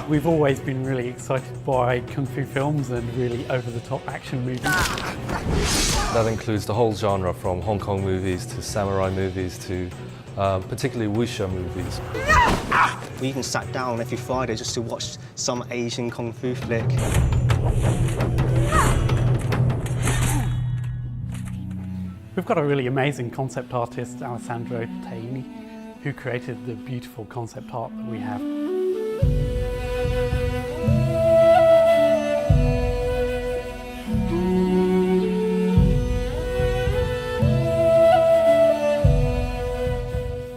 We've always been really excited by Kung Fu films and really over-the-top action movies. That includes the whole genre, from Hong Kong movies to samurai movies to particularly wuxia movies. We even sat down every Friday just to watch some Asian Kung Fu flick. We've got a really amazing concept artist, Alessandro Taini, who created the beautiful concept art that we have.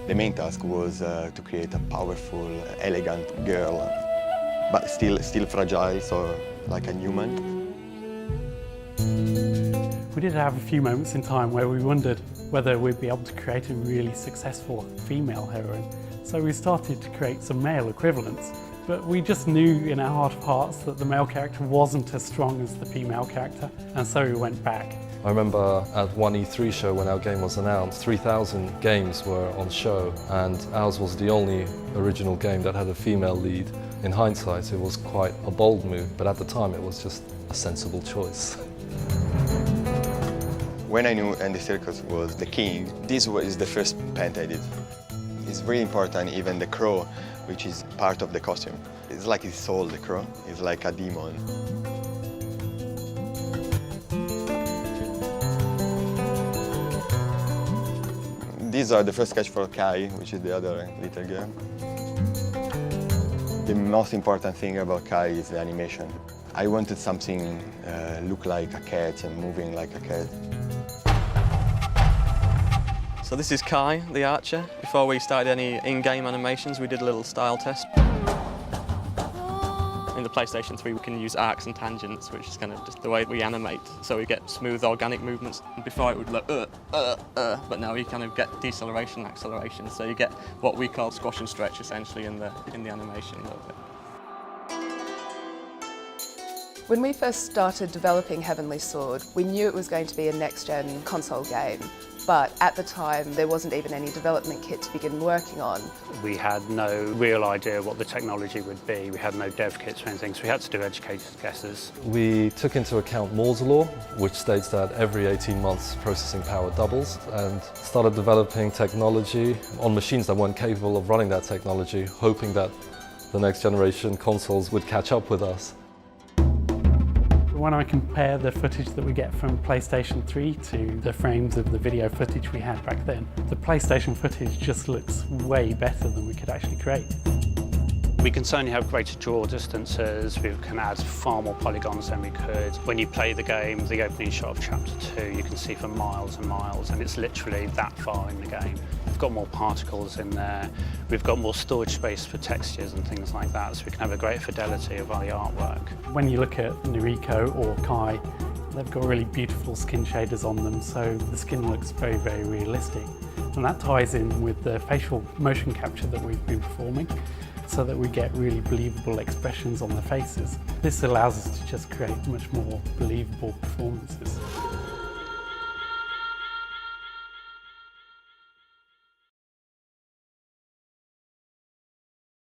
The main task was to create a powerful, elegant girl, but still fragile, so like a human. We did have a few moments in time where we wondered whether we'd be able to create a really successful female heroine. So we started to create some male equivalents, but we just knew in our heart of hearts that the male character wasn't as strong as the female character, and so we went back. I remember at one E3 show when our game was announced, 3,000 games were on show, and ours was the only original game that had a female lead. In hindsight, it was quite a bold move, but at the time it was just a sensible choice. When I knew Andy Serkis was the king, this was the first paint I did. It's really important, even the crow, which is part of the costume. It's like his soul, the crow. It's like a demon. These are the first sketch for Kai, which is the other little girl. The most important thing about Kai is the animation. I wanted something look like a cat and moving like a cat. So this is Kai, the archer. Before we started any in-game animations, we did a little style test. In the PlayStation 3, we can use arcs and tangents, which is kind of just the way we animate, so we get smooth, organic movements. Before it would look but now you kind of get deceleration, acceleration, so you get what we call squash and stretch, essentially, in the animation a little bit. When we first started developing Heavenly Sword, we knew it was going to be a next-gen console game, but at the time there wasn't even any development kit to begin working on. We had no real idea what the technology would be. We had no dev kits or anything, so we had to do educated guesses. We took into account Moore's law, which states that every 18 months processing power doubles, and started developing technology on machines that weren't capable of running that technology, hoping that the next generation consoles would catch up with us. When I compare the footage that we get from PlayStation 3 to the frames of the video footage we had back then, the PlayStation footage just looks way better than we could actually create. We can certainly have greater draw distances, we can add far more polygons than we could. When you play the game, the opening shot of Chapter 2, you can see for miles and miles, and it's literally that far in the game. We've got more particles in there, we've got more storage space for textures and things like that, so we can have a greater fidelity of our artwork. When you look at Noriko or Kai, they've got really beautiful skin shaders on them, so the skin looks very, very realistic. And that ties in with the facial motion capture that we've been performing, so that we get really believable expressions on their faces. This allows us to just create much more believable performances.